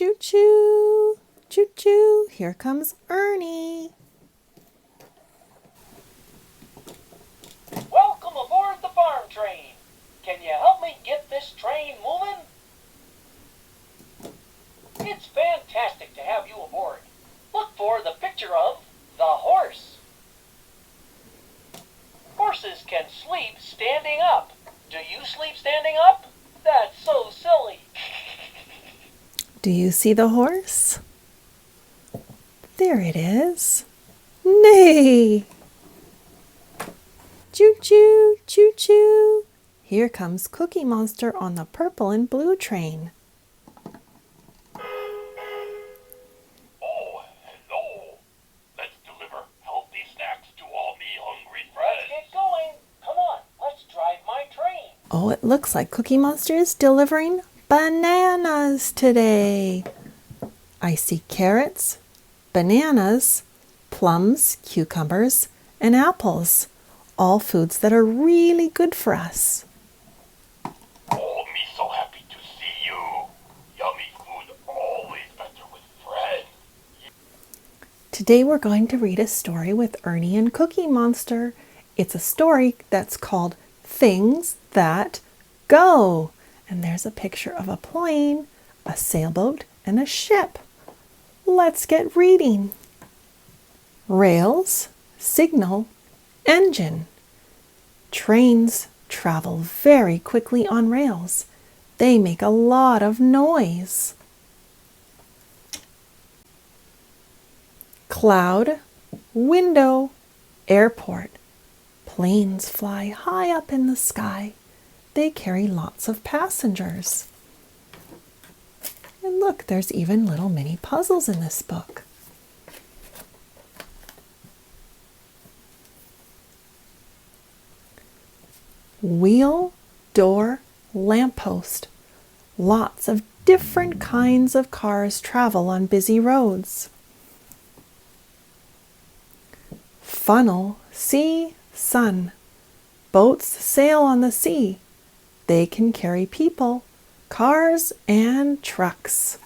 Choo-choo, choo-choo, here comes Ernie. Welcome aboard the farm train. Can you help me get this train moving? It's fantastic to have you aboard. Look for the picture of the horse. Horses can sleep standing up. Do you sleep standing up? That's so silly. Do you see the horse? There it is. Neigh! Choo-choo, choo-choo. Here comes Cookie Monster on the purple and blue train. Oh, hello. Let's deliver healthy snacks to all me hungry friends. Let's get going. Come on, let's drive my train. Oh, it looks like Cookie Monster is delivering bananas today. I see carrots, bananas, plums, cucumbers, and apples. All foods that are really good for us. Oh, me so happy to see you. Yummy food always better with friends. Today we're going to read a story with Ernie and Cookie Monster. It's a story that's called Things That Go. And there's a picture of a plane, a sailboat, and a ship. Let's get reading. Rails, signal, engine. Trains travel very quickly on rails. They make a lot of noise. Cloud, window, airport. Planes fly high up in the sky. They carry lots of passengers. And look, there's even little mini puzzles in this book. Wheel, door, lamppost. Lots of different kinds of cars travel on busy roads. Funnel, sea, sun. Boats sail on the sea. They can carry people, cars, and trucks.